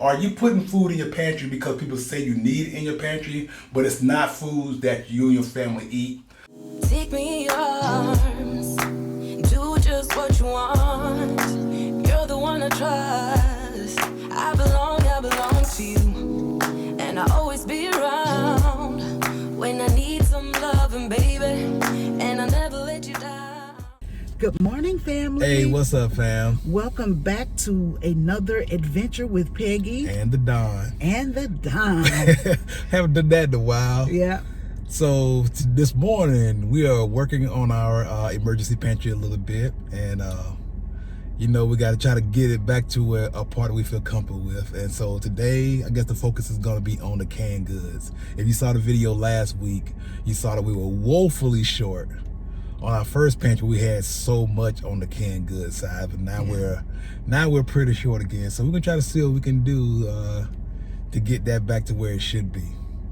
Are you putting food in your pantry because people say you need it in your pantry, but it's not foods that you and your family eat? Take me in your arms, do just what you want. You're the one I trust. I belong to you, and I'll always be around when I need some loving, baby, and I'll never let you down. Good morning, family. Hey, what's up, fam? Welcome back to another adventure with Peggy And the Don. and the Don. Haven't done that in a while. Yeah. So this morning we are working on our emergency pantry a little bit, and we got to try to get it back to a part we feel comfortable with. And so today, I guess the focus is going to be on the canned goods. If you saw the video last week, you saw that we were woefully short. On our first pantry, we had so much on the canned goods side, but now we're pretty short again. So we're gonna try to see what we can do to get that back to where it should be.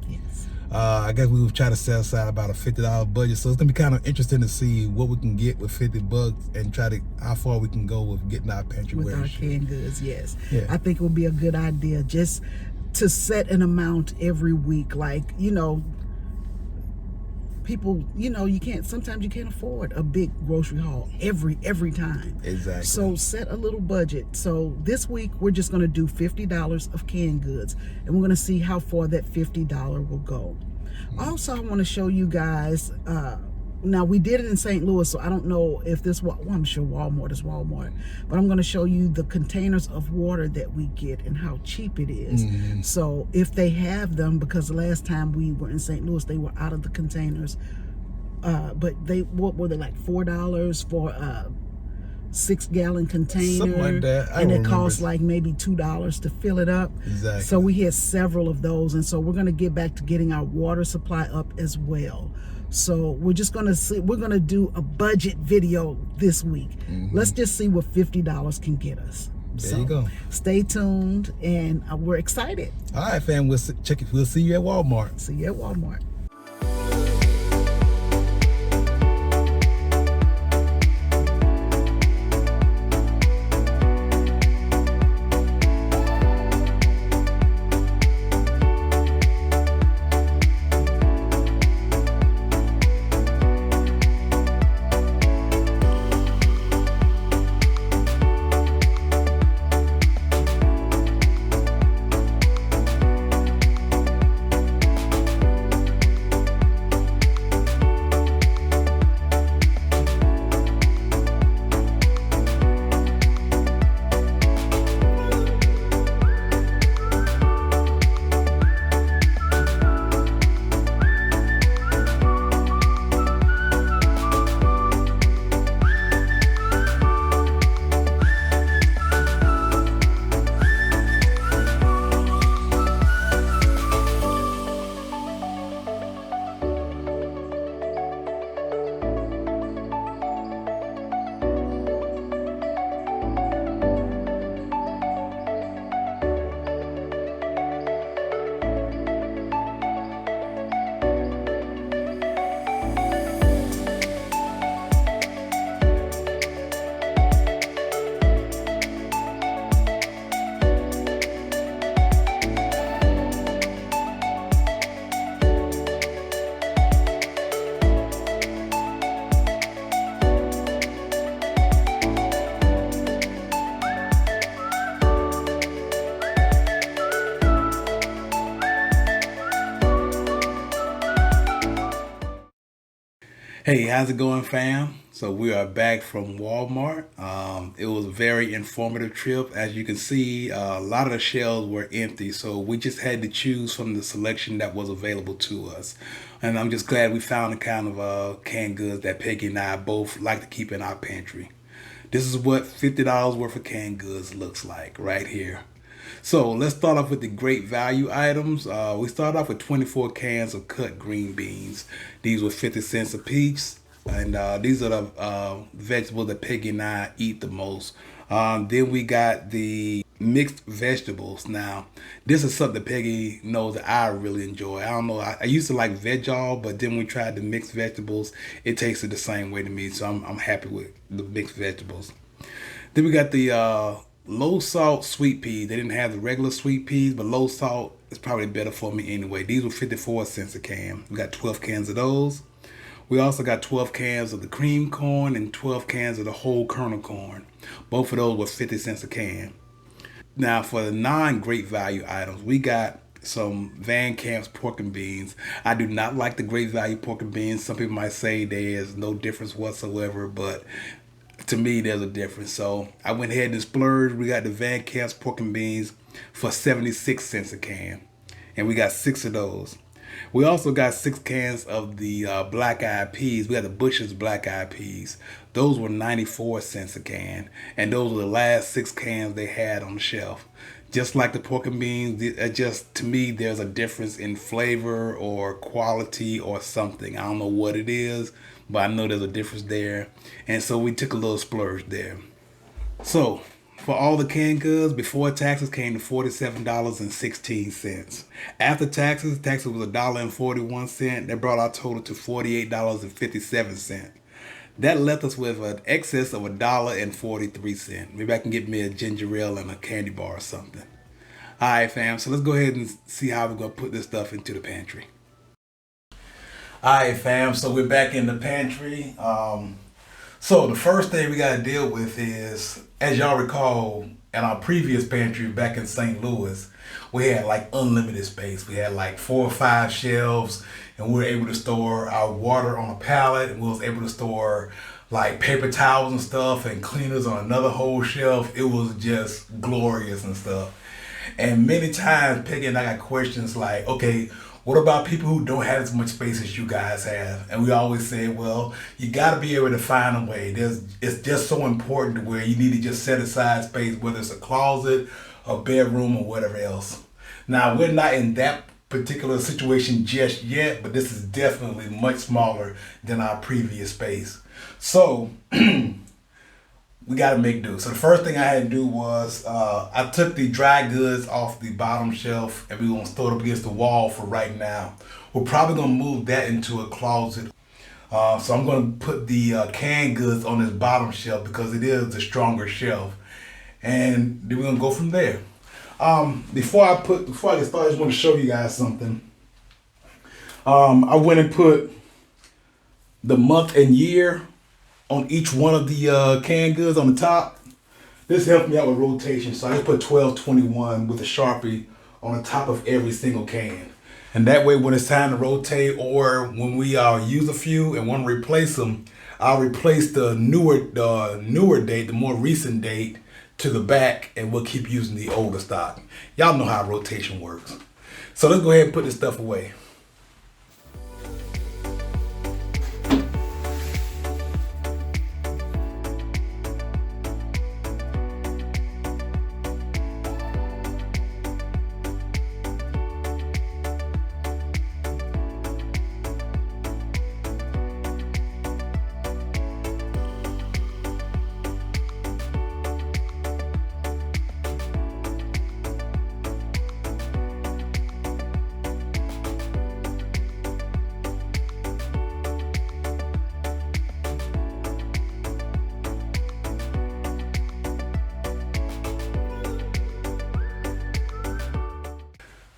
Yes. I guess we will try to set aside about a $50 budget. So it's gonna be kind of interesting to see what we can get with $50 and try to how far we can go with getting our pantry With where our it should. canned goods, yes. Yeah. I think it would be a good idea just to set an amount every week. Like, people, sometimes you can't afford a big grocery haul every time. Exactly. So set a little budget. So this week we're just going to do $50 of canned goods, and we're going to see how far that $50 will go. Also, I want to show you guys, now we did it in St. Louis, so I don't know if this, well, I'm sure Walmart is Walmart, but I'm going to show you the containers of water that we get and how cheap it is. So if they have them, because the last time we were in St. Louis, they were out of the containers, but what were they, like $4 for a 6-gallon container? Something like that. And it costs like maybe $2 to fill it up. Exactly. So we had several of those, and so we're going to get back to getting our water supply up as well. So we're just going to see, we're going to do a budget video this week. Let's just see what $50 can get us. There you go. Stay tuned, and we're excited. All right, fam. We'll check it. We'll see you at Walmart. See you at Walmart. Hey, how's it going, fam? So we are back from Walmart. It was a very informative trip. As you can see, a lot of the shelves were empty, so we just had to choose from the selection that was available to us. And I'm just glad we found the kind of canned goods that Peggy and I both like to keep in our pantry. This is what $50 worth of canned goods looks like right here. So let's start off with the great value items. We start off with 24 cans of cut green beans. These were 50 cents a piece. And these are the vegetables that Peggy and I eat the most. Then we got the mixed vegetables. Now, this is something Peggy knows that I really enjoy. I don't know, I used to like veg all, but then we tried the mixed vegetables. It tasted the same way to me, so I'm happy with the mixed vegetables. Then we got the low salt sweet peas. They didn't have the regular sweet peas, but low salt is probably better for me anyway. These were 54 cents a can. We got 12 cans of those. We also got 12 cans of the cream corn and 12 cans of the whole kernel corn. Both of those were 50 cents a can. Now, for the non-great value items, we got some Van Camp's pork and beans. I do not like the great value pork and beans. Some people might say there's no difference whatsoever, but to me, there's a difference. So I went ahead and splurged. We got the Van Camp's pork and beans for 76 cents a can, and we got 6 of those. We also got 6 cans of the black eyed peas. We got the Bush's black eyed peas. Those were 94 cents a can, and those were the last 6 cans they had on the shelf. Just like the pork and beans, just to me, there's a difference in flavor or quality or something. I don't know what it is, but I know there's a difference there. And so we took a little splurge there. So for all the canned goods, before taxes came to $47.16. After taxes was $1.41. That brought our total to $48.57. That left us with an excess of $1.43. Maybe I can get me a ginger ale and a candy bar or something. All right, fam. So let's go ahead and see how we're gonna put this stuff into the pantry. All right, fam. So we're back in the pantry. So the first thing we got to deal with is, as y'all recall, in our previous pantry back in St. Louis, we had like unlimited space. We had like 4 or 5 shelves, and we were able to store our water on a pallet, and we was able to store like paper towels and stuff and cleaners on another whole shelf. It was just glorious and stuff. And many times, Peggy and I got questions like, okay, what about people who don't have as much space as you guys have? And we always say, well, you got to be able to find a way. It's just so important to where you need to just set aside space, whether it's a closet, a bedroom, or whatever else. Now, we're not in that particular situation just yet, but this is definitely much smaller than our previous space. So we got to make do. So the first thing I had to do was I took the dry goods off the bottom shelf, and we're going to store it up against the wall for right now. We're probably going to move that into a closet. So I'm going to put the canned goods on this bottom shelf because it is the stronger shelf. And then we're going to go from there. Before I get started, I just want to show you guys something. I went and put the month and year on each one of the canned goods on the top. This helped me out with rotation, so I just put 1221 with a Sharpie on the top of every single can. And that way when it's time to rotate, or when we use a few and want to replace them, I'll replace the newer date, the more recent date, to the back, and we'll keep using the older stock. Y'all know how rotation works. So let's go ahead and put this stuff away.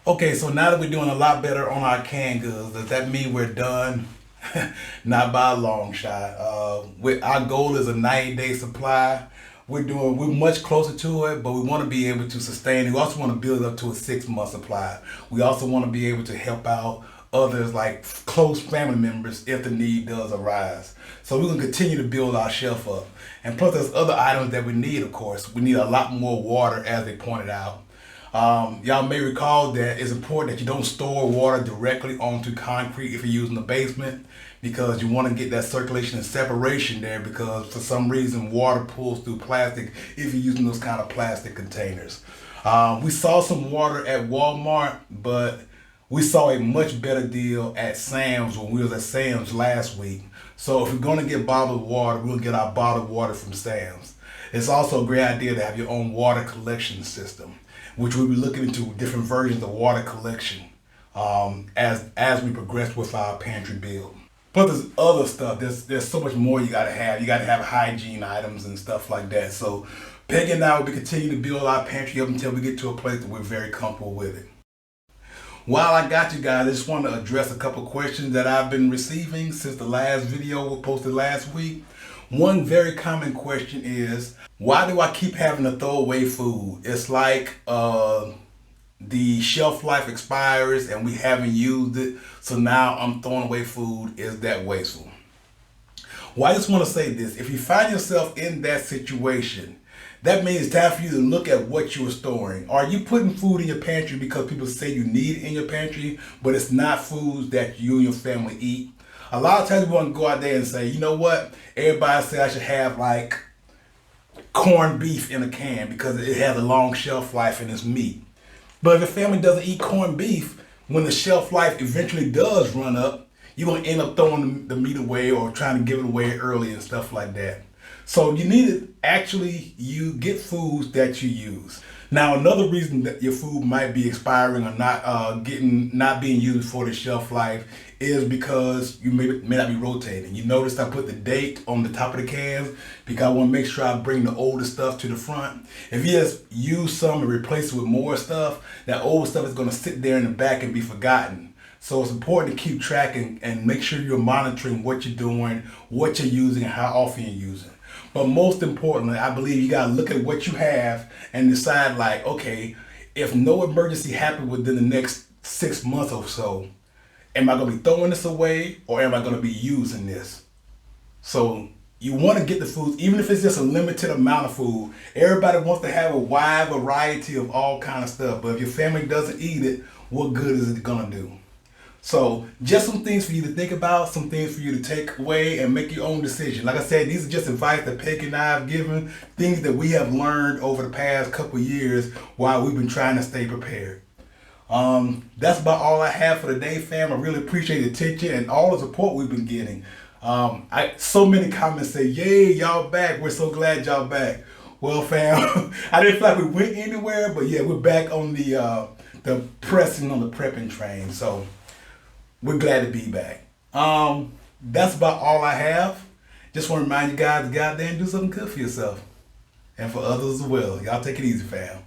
Okay, so now that we're doing a lot better on our canned goods, does that mean we're done? Not by a long shot. Our goal is a 90-day supply. We're much closer to it, but we want to be able to sustain it. We also want to build it up to a 6-month supply. We also want to be able to help out others, like close family members, if the need does arise. So we're going to continue to build our shelf up. And plus there's other items that we need, of course. We need a lot more water, as they pointed out. Y'all may recall that it's important that you don't store water directly onto concrete if you're using the basement, because you want to get that circulation and separation there, because for some reason water pulls through plastic if you're using those kind of plastic containers. We saw some water at Wal-Mart, but we saw a much better deal at Sam's when we was at Sam's last week. So if we're going to get bottled water, we'll get our bottled water from Sam's. It's also a great idea to have your own water collection system, which we'll be looking into different versions of water collection as we progress with our pantry build. But there's other stuff. There's so much more you gotta have. You gotta have hygiene items and stuff like that. So Peggy and I will be continuing to build our pantry up until we get to a place that we're very comfortable with it. While I got you guys, I just want to address a couple questions that I've been receiving since the last video was posted last week. One very common question is, why do I keep having to throw away food? It's like the shelf life expires and we haven't used it, so now I'm throwing away food. Is that wasteful? Well, I just want to say this. If you find yourself in that situation, that means it's time for you to look at what you are storing. Are you putting food in your pantry because people say you need it in your pantry, but it's not foods that you and your family eat? A lot of times we want to go out there and say, you know what? Everybody said I should have like corned beef in a can because it has a long shelf life and it's meat. But if your family doesn't eat corned beef, when the shelf life eventually does run up, you're going to end up throwing the meat away or trying to give it away early and stuff like that. So you need to actually get foods that you use. Now, another reason that your food might be expiring or not being used for the shelf life is because you may not be rotating. You notice I put the date on the top of the cans because I want to make sure I bring the older stuff to the front. If you just use some and replace it with more stuff, that old stuff is going to sit there in the back and be forgotten. So it's important to keep track and make sure you're monitoring what you're doing, what you're using, and how often you're using. But most importantly, I believe you got to look at what you have and decide like, okay, if no emergency happened within the next 6 months or so, am I going to be throwing this away or am I going to be using this? So you want to get the foods, even if it's just a limited amount of food. Everybody wants to have a wide variety of all kind of stuff. But if your family doesn't eat it, what good is it going to do? So just some things for you to think about, some things for you to take away and make your own decision. Like I said, these are just advice that Peggy and I have given, things that we have learned over the past couple of years while we've been trying to stay prepared. That's about all I have for today, fam. I really appreciate the attention and all the support we've been getting. So many comments say, yay, y'all back. We're so glad y'all back. Well, fam, I didn't feel like we went anywhere, but yeah, we're back on the pressing on the prepping train. So we're glad to be back. That's about all I have. Just want to remind you guys to go out there and do something good for yourself. And for others as well. Y'all take it easy, fam.